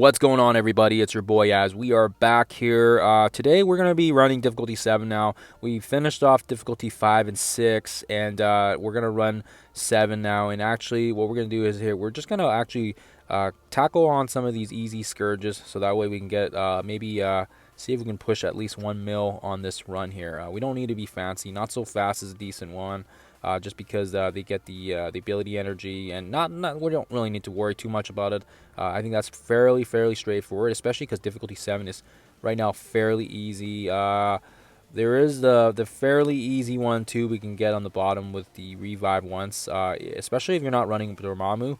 What's going on, everybody? It's your boy Az. We are back here. Today we're going to be running difficulty 7 now. We finished off difficulty 5 and 6, and we're going to run 7 now. And actually, what we're going to do is here, we're just going to actually tackle on some of these easy Scourges, so that way we can get maybe see if we can push at least 1 mil on this run here. We don't need to be fancy. Not so fast is a decent one. Just because they get the ability energy, and we don't really need to worry too much about it. I think that's fairly straightforward, especially because difficulty 7 is right now fairly easy. There is the fairly easy one too we can get on the bottom with the revive once, especially if you're not running Dormammu.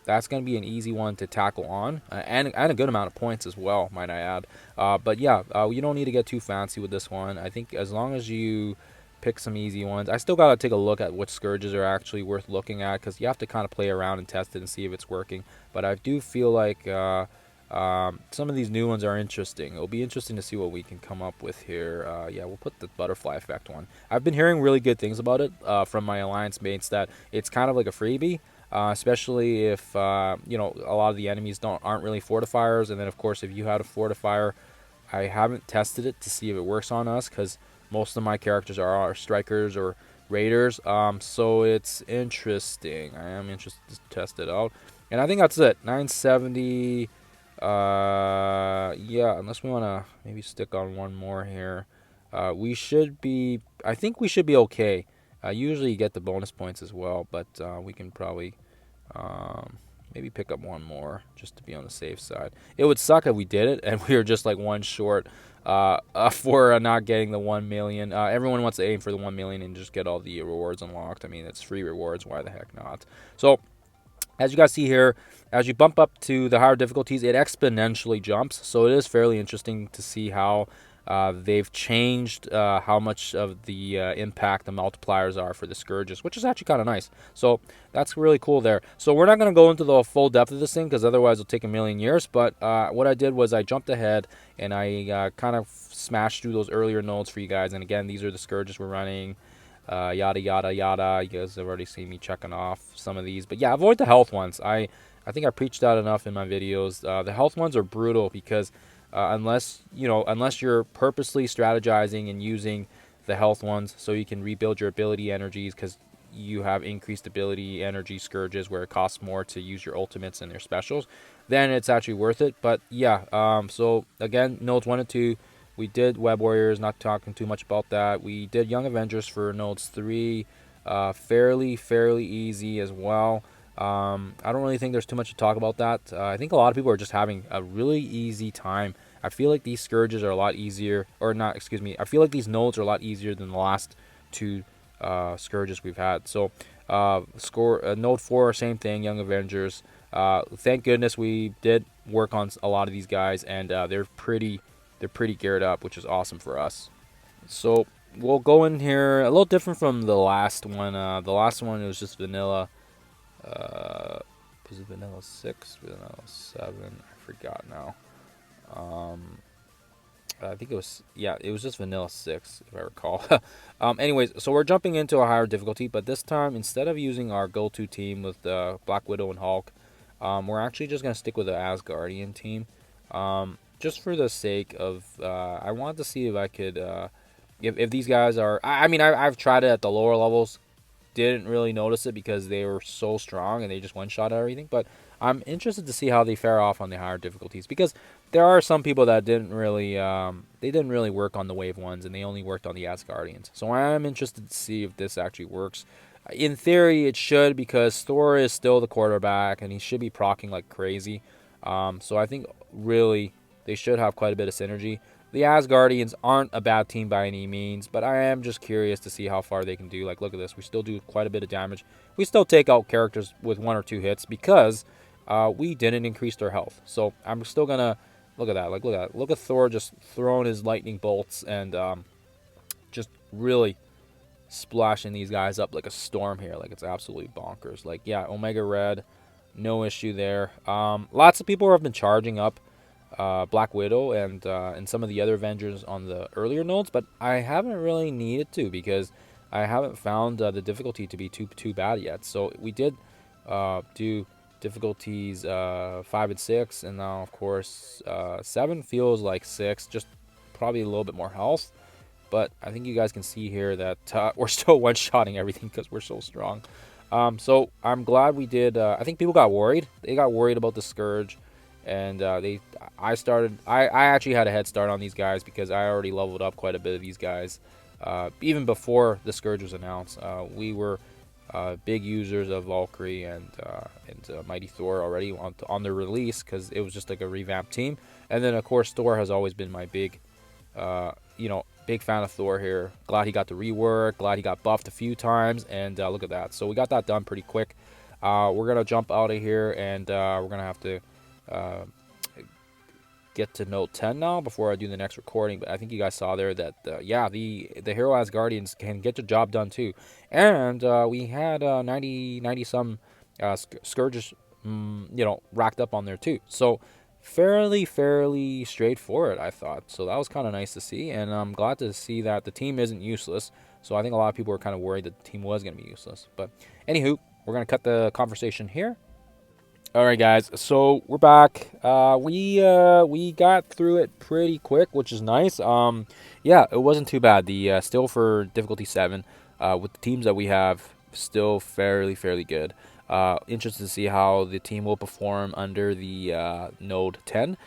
That's going to be an easy one to tackle on, and a good amount of points as well, might I add. But yeah, you don't need to get too fancy with this one. I think as long as you pick some easy ones. I still gotta take a look at which Scourges are actually worth looking at, because you have to kind of play around and test it and see if it's working. But I do feel like some of these new ones are interesting. It'll be interesting to see what we can come up with here. Yeah, we'll put the butterfly effect one. I've been hearing really good things about it from my alliance mates, that it's kind of like a freebie. Especially if you know, a lot of the enemies aren't really fortifiers, and then of course if you had a fortifier, I haven't tested it to see if it works on us, because most of my characters are strikers or raiders, so it's interesting. I am interested to test it out, and I think that's it. 970. Yeah, unless we want to maybe stick on one more here, we should be. I think we should be okay. Usually you get the bonus points as well, but we can probably maybe pick up one more just to be on the safe side. It would suck if we did it and we were just like one short for not getting the 1 million. Everyone wants to aim for the 1 million and just get all the rewards unlocked. I mean, it's free rewards. Why the heck not? So, as you guys see here, as you bump up to the higher difficulties, it exponentially jumps. So it is fairly interesting to see how they've changed how much of the impact the multipliers are for the Scourges, which is actually kind of nice. So that's really cool there. So we're not going to go into the full depth of this thing, because otherwise it'll take a million years. But what I did was I jumped ahead and I kind of smashed through those earlier nodes for you guys. And again, these are the Scourges we're running. Yada yada yada. You guys have already seen me checking off some of these, but yeah, avoid the health ones. I think I preached that enough in my videos. The health ones are brutal, because unless you're purposely strategizing and using the health ones so you can rebuild your ability energies, because you have increased ability energy Scourges where it costs more to use your ultimates and their specials, then it's actually worth it. But yeah, so again, nodes 1 and 2, we did Web Warriors, not talking too much about that. We did Young Avengers for nodes 3, fairly easy as well. I don't really think there's too much to talk about that. I think a lot of people are just having a really easy time. I feel like these Scourges are a lot easier, or not, excuse me, I feel like these nodes are a lot easier than the last two Scourges we've had. So node 4, same thing, Young Avengers. Thank goodness we did work on a lot of these guys, and they're pretty geared up, which is awesome for us. So we'll go in here a little different from the last one. The last one, it was just vanilla. Was it vanilla 6, vanilla 7? I forgot now. I think it was, yeah, it was just vanilla 6 if I recall. Anyways, so we're jumping into a higher difficulty, but this time instead of using our go-to team with Black Widow and Hulk, we're actually just gonna stick with the Asgardian team. Just for the sake of, I wanted to see if I could, if these guys are, I mean, I've tried it at the lower levels, didn't really notice it because they were so strong and they just one-shot everything, but I'm interested to see how they fare off on the higher difficulties, because there are some people that didn't really work on the wave ones, and they only worked on the Asgardians. So I am interested to see if this actually works. In theory, it should, because Thor is still the quarterback, and he should be proccing like crazy. So I think really they should have quite a bit of synergy. The Asgardians aren't a bad team by any means, but I am just curious to see how far they can do. Like, look at this. We still do quite a bit of damage. We still take out characters with 1 or 2 hits because we didn't increase their health. So I'm still going to look at that. Like, look at that. Look at Thor just throwing his lightning bolts and just really splashing these guys up like a storm here. Like, it's absolutely bonkers. Like, yeah, Omega Red, no issue there. Lots of people have been charging up Black Widow and some of the other Avengers on the earlier nodes, but I haven't really needed to, because I haven't found the difficulty to be too bad yet. So we did do difficulties 5 and 6, and now of course 7 feels like 6, just probably a little bit more health. But I think you guys can see here that we're still one-shotting everything because we're so strong. So I'm glad we did. I think people got worried. They got worried about the Scourge, and I actually had a head start on these guys because I already leveled up quite a bit of these guys. Even before the Scourge was announced, we were big users of Valkyrie and Mighty Thor already on the release because it was just like a revamped team. And then of course Thor has always been my big, big fan of Thor here. Glad he got the rework. Glad he got buffed a few times. And look at that. So we got that done pretty quick. We're going to jump out of here. And we're going to have to get to note 10 now before I do the next recording. But I think you guys saw there that, the Hero Asgardians can get the job done too. And we had 90 some Scourges, racked up on there too. So fairly straightforward, I thought. So that was kind of nice to see, and I'm glad to see that the team isn't useless. So I think a lot of people were kind of worried that the team was going to be useless. But anywho, we're going to cut the conversation here. All right, guys. So we're back. We got through it pretty quick, which is nice. Yeah, it wasn't too bad. The still for difficulty 7, with the teams that we have, still fairly good. Interested to see how the team will perform under the node 10.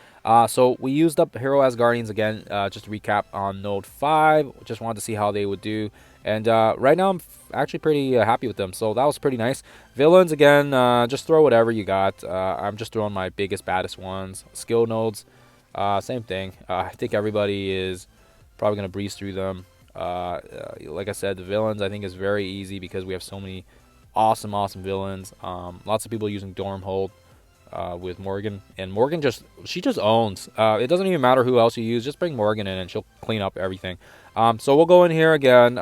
So we used up Hero Asgardians again, just to recap on node 5. Just wanted to see how they would do. And right now I'm actually pretty happy with them. So that was pretty nice. Villains, again, just throw whatever you got. I'm just throwing my biggest, baddest ones. Skill nodes, same thing. I think everybody is probably going to breeze through them. Like I said, the villains I think is very easy because we have so many awesome villains. Lots of people using Dormhold with Morgan, and Morgan she just owns. It doesn't even matter who else you use, just bring Morgan in and she'll clean up everything. So we'll go in here again.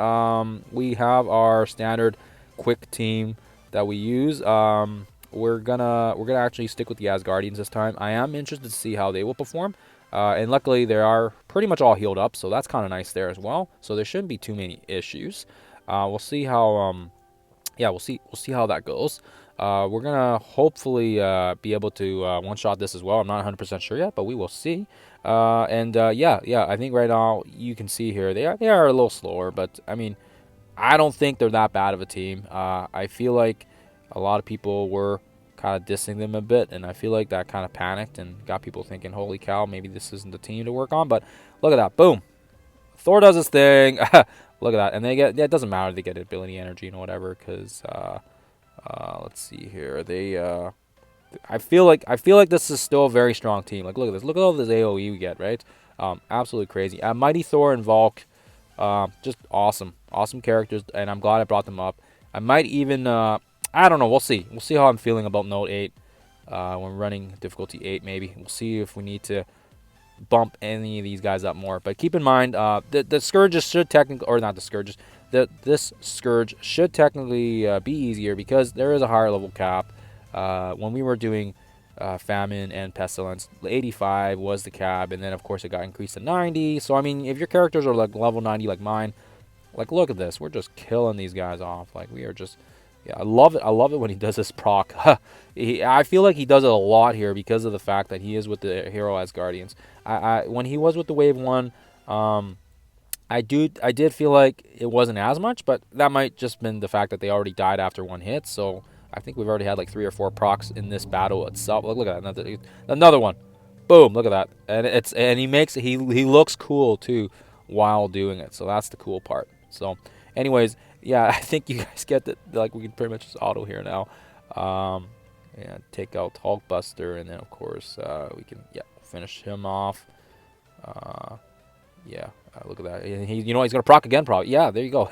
We have our standard quick team that we use. We're gonna actually stick with the Asgardians this time. I am interested to see how they will perform. And luckily they are pretty much all healed up, so that's kind of nice there as well. So there shouldn't be too many issues. We'll see how we'll see how that goes. We're gonna hopefully be able to one-shot this as well. I'm not 100% sure yet, but we will see. I think right now you can see here they are a little slower, but I mean, I don't think they're that bad of a team. I feel like a lot of people were kind of dissing them a bit, and I feel like that kind of panicked and got people thinking, holy cow, maybe this isn't the team to work on. But look at that, boom, Thor does his thing. Look at that, and they get, it doesn't matter, they get ability energy and whatever, because let's see here, they I feel like this is still a very strong team. Like, look at this, look at all this AoE we get, right? Absolutely crazy. Mighty Thor and Valk, just awesome characters, and I'm glad I brought them up. I might even I don't know, we'll see how I'm feeling about node 8 when running difficulty 8. Maybe we'll see if we need to bump any of these guys up more. But keep in mind, the Scourges should technically, or not the Scourges, this Scourge should technically be easier because there is a higher level cap. When we were doing Famine and Pestilence, 85 was the cap, and then of course it got increased to 90. So I mean, if your characters are like level 90 like mine, like look at this, we're just killing these guys off. Like we are just, yeah, I love it when he does this proc. I feel like he does it a lot here because of the fact that he is with the Hero Asgardians. When he was with the Wave 1, I did feel like it wasn't as much, but that might just been the fact that they already died after one hit. So I think we've already had like 3 or 4 procs in this battle itself. Look at that, another one. Boom, look at that. And he looks cool too while doing it. So that's the cool part. So anyways, yeah, I think you guys get that. Like, we can pretty much just auto here now. And take out Hulkbuster, and then of course we can finish him off. Look at that. And he's gonna proc again, probably. Yeah, there you go.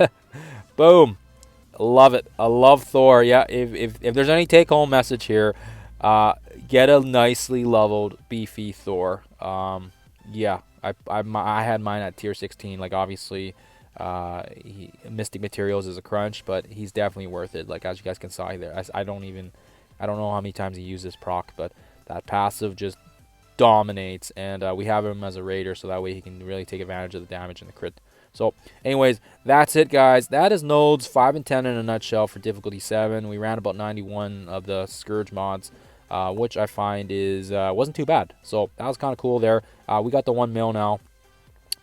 Boom. Love it. I love Thor. Yeah, if there's any take-home message here, get a nicely leveled, beefy Thor. I had mine at tier 16. Like, obviously, Mystic Materials is a crunch, but he's definitely worth it. Like, as you guys can see there, I don't know how many times he used this proc, but that passive just dominates, and we have him as a raider, so that way he can really take advantage of the damage and the crit. So anyways, that's it, guys. That is nodes 5 and 10 in a nutshell for difficulty 7. We ran about 91 of the Scourge mods. which I find is wasn't too bad. So that was kind of cool there. We got the 1 mil now,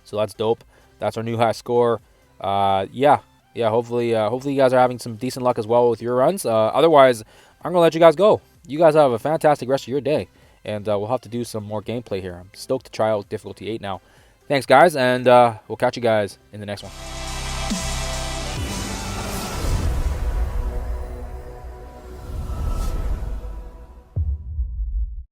so that's dope. That's our new high score. Yeah. Hopefully you guys are having some decent luck as well with your runs. Otherwise, I'm gonna let you guys go. You guys have a fantastic rest of your day, and we'll have to do some more gameplay here. I'm stoked to try out difficulty 8 now. Thanks, guys, and we'll catch you guys in the next one.